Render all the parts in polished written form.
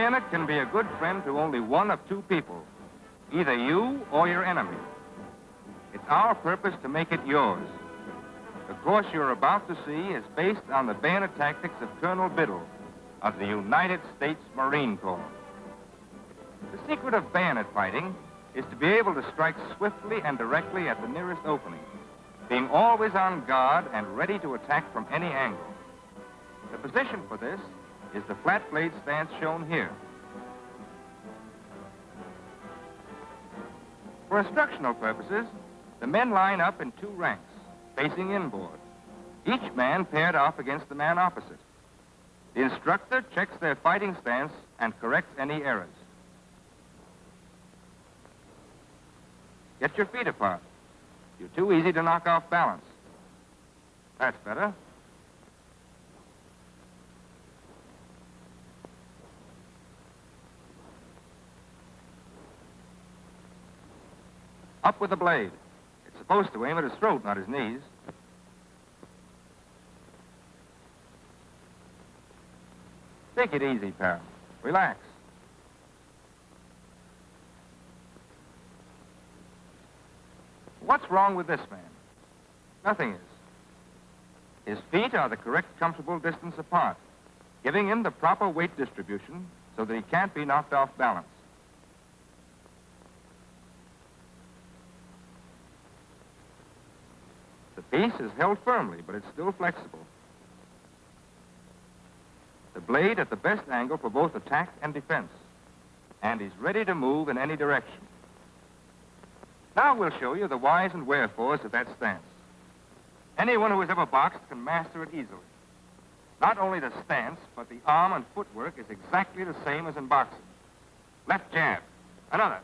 bayonet can be a good friend to only one of two people, either you or your enemy. It's our purpose to make it yours. The course you're about to see is based on the bayonet tactics of Colonel Biddle of the United States Marine Corps. The secret of bayonet fighting is to be able to strike swiftly and directly at the nearest opening, being always on guard and ready to attack from any angle. The position for this is the flat blade stance shown here. For instructional purposes, the men line up in two ranks, facing inboard, each man paired off against the man opposite. The instructor checks their fighting stance and corrects any errors. Get your feet apart. You're too easy to knock off balance. That's better. Up with the blade. It's supposed to aim at his throat, not his knees. Take it easy, pal. Relax. What's wrong with this man? Nothing is. His feet are the correct, comfortable distance apart, giving him the proper weight distribution so that he can't be knocked off balance. The piece is held firmly, but it's still flexible. The blade at the best angle for both attack and defense, and he's ready to move in any direction. Now we'll show you the whys and wherefores of that stance. Anyone who has ever boxed can master it easily. Not only the stance, but the arm and footwork is exactly the same as in boxing. Left jab. Another.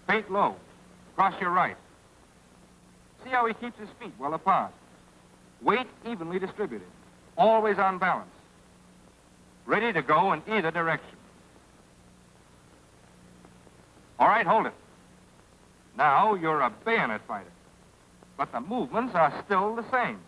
Feint low. Cross your right. See how he keeps his feet well apart. Weight evenly distributed. Always on balance. Ready to go in either direction. All right, hold it. Now you're a bayonet fighter, but the movements are still the same.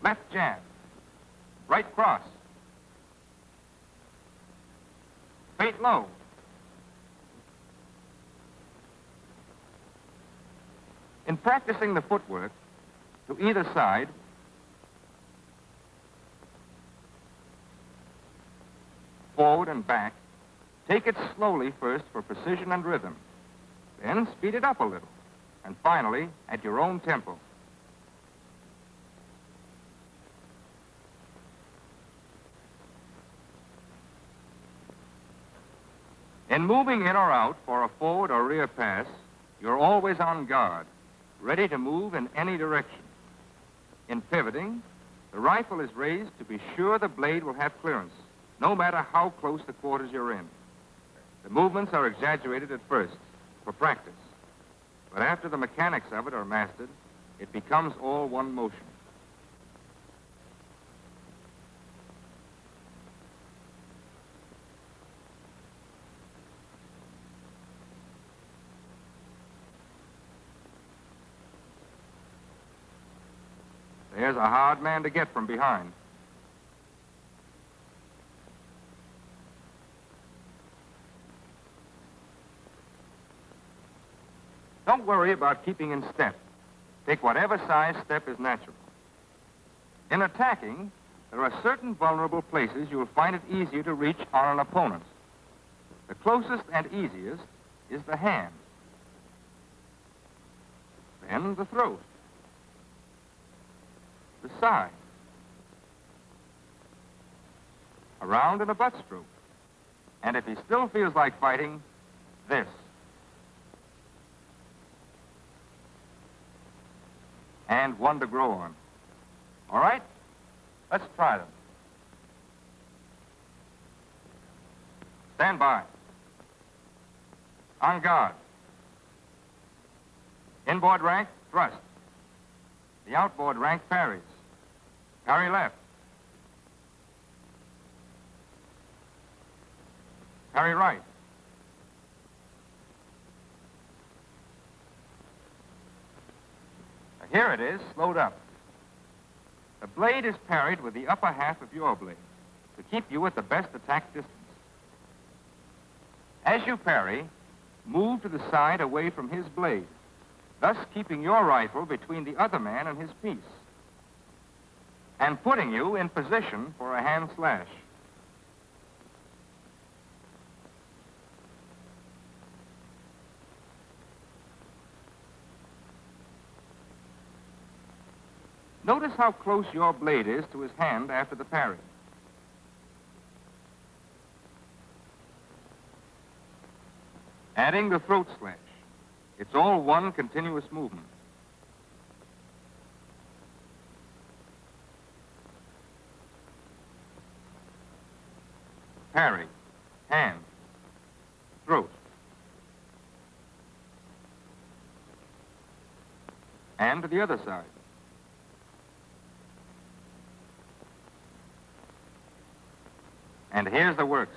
Left jab, right cross, feint low. In practicing the footwork, to either side, forward and back, take it slowly first for precision and rhythm. Then speed it up a little. And finally, at your own tempo. In moving in or out for a forward or rear pass, you're always on guard, ready to move in any direction. In pivoting, the rifle is raised to be sure the blade will have clearance, no matter how close the quarters you're in. The movements are exaggerated at first, for practice. But after the mechanics of it are mastered, it becomes all one motion. There's a hard man to get from behind. Don't worry about keeping in step. Take whatever size step is natural. In attacking, there are certain vulnerable places you'll find it easier to reach on an opponent. The closest and easiest is the hand. Then the throat. The side, around in a butt stroke. And if he still feels like fighting, this. And one to grow on. All right? Let's try them. Stand by. On guard. Inboard rank, thrust. The outboard rank parries. Parry left. Parry right. Here it is, slowed up. The blade is parried with the upper half of your blade to keep you at the best attack distance. As you parry, move to the side away from his blade, thus keeping your rifle between the other man and his piece, and putting you in position for a hand slash. Notice how close your blade is to his hand after the parry. Adding the throat slash. It's all one continuous movement. Parry, hand, throat. And to the other side. And here's the works.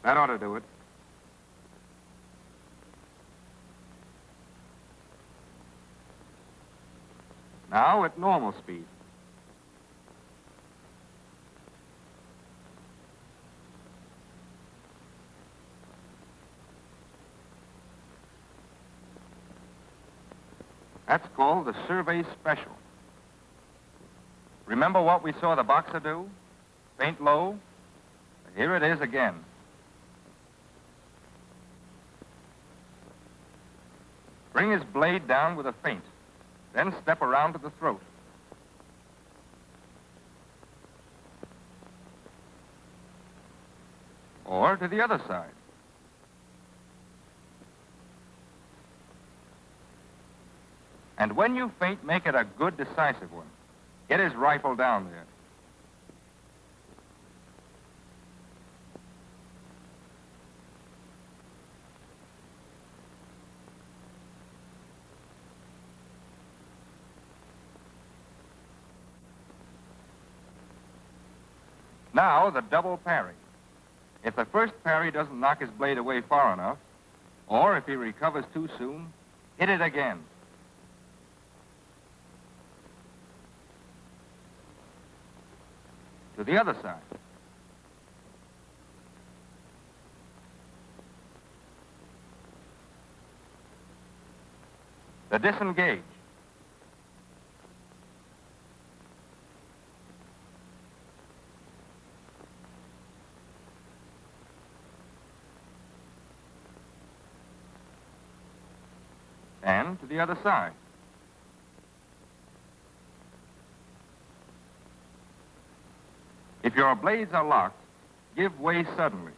That ought to do it. Now at normal speed. That's called the survey special. Remember what we saw the boxer do? Feint low? Here it is again. Bring his blade down with a feint, then step around to the throat. Or to the other side. And when you feint, make it a good, decisive one. Get his rifle down there. Now, the double parry. If the first parry doesn't knock his blade away far enough, or if he recovers too soon, hit it again. To the other side. The disengage. And to the other side. If your blades are locked, give way suddenly.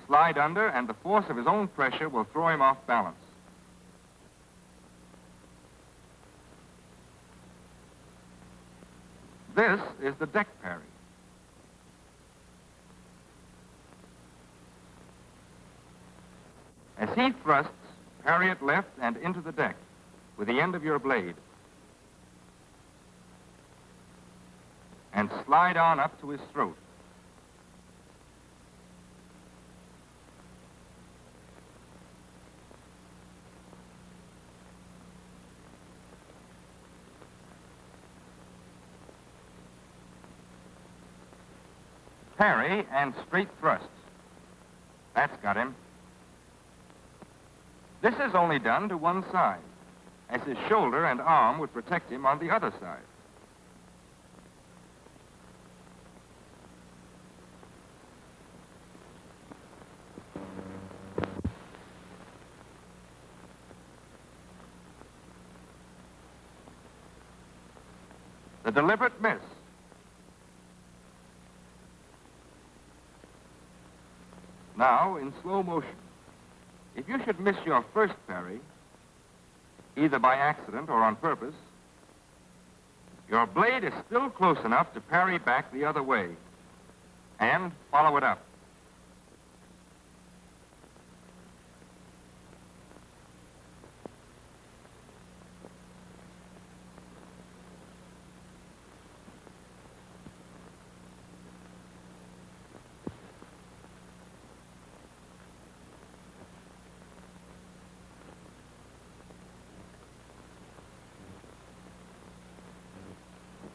Slide under, and the force of his own pressure will throw him off balance. This is the deck parry. As he thrusts, parry it left and into the deck with the end of your blade. And slide on up to his throat. Parry and straight thrusts. That's got him. This is only done to one side, as his shoulder and arm would protect him on the other side. The deliberate miss. Now, in slow motion, if you should miss your first parry, either by accident or on purpose, your blade is still close enough to parry back the other way and follow it up.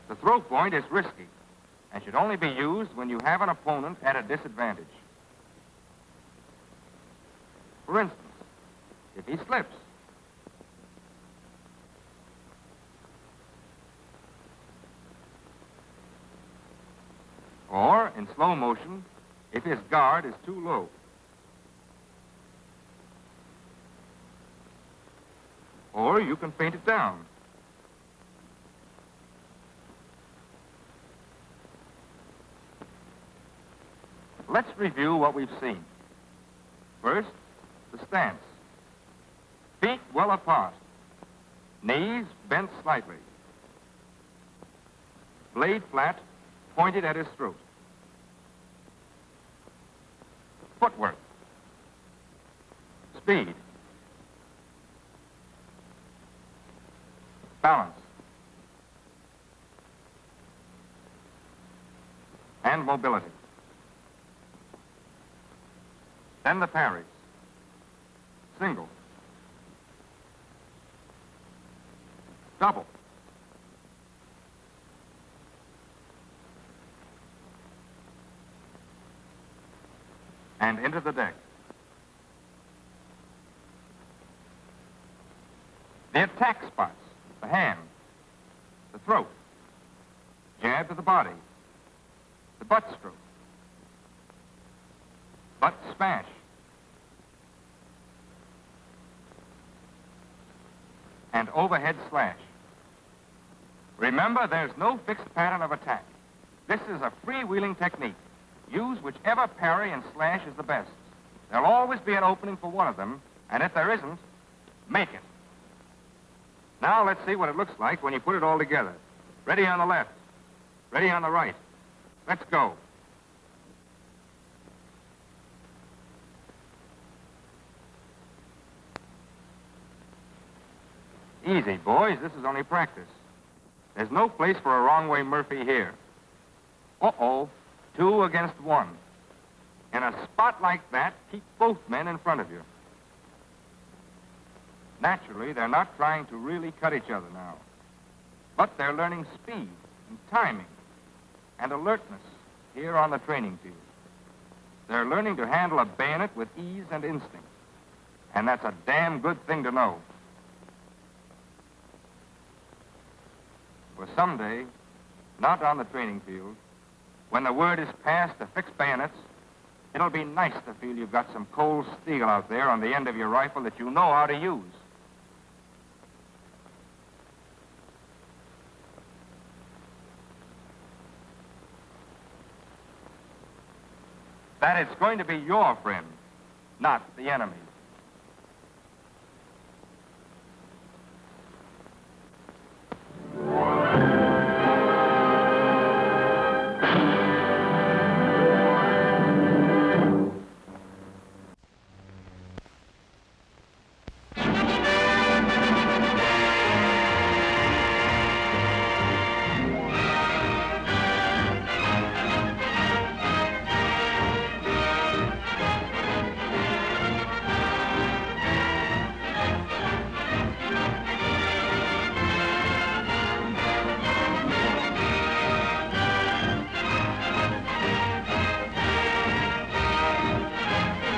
The throw point is risky and should only be used when you have an opponent at a disadvantage. For instance, if he slips, or in slow motion, if his guard is too low. Or you can paint it down. Let's review what we've seen. First, the stance. Feet well apart. Knees bent slightly. Blade flat, pointed at his throat. Footwork. Speed. Balance. And mobility. Then the parries. Single. Double. And into the deck. The attack spots, the hand, the throat, jab to the body, the butt stroke, butt smash, and overhead slash. Remember, there's no fixed pattern of attack. This is a freewheeling technique. Use whichever parry and slash is the best. There'll always be an opening for one of them, and if there isn't, make it. Now let's see what it looks like when you put it all together. Ready on the left, ready on the right. Let's go. Easy, boys. This is only practice. There's no place for a wrong-way Murphy here. Uh-oh. 2 against 1. In a spot like that, keep both men in front of you. Naturally, they're not trying to really cut each other now. But they're learning speed and timing and alertness here on the training field. They're learning to handle a bayonet with ease and instinct. And that's a damn good thing to know. For someday, not on the training field, when the word is passed to fix bayonets, it'll be nice to feel you've got some cold steel out there on the end of your rifle that you know how to use. That it's going to be your friend, not the enemy.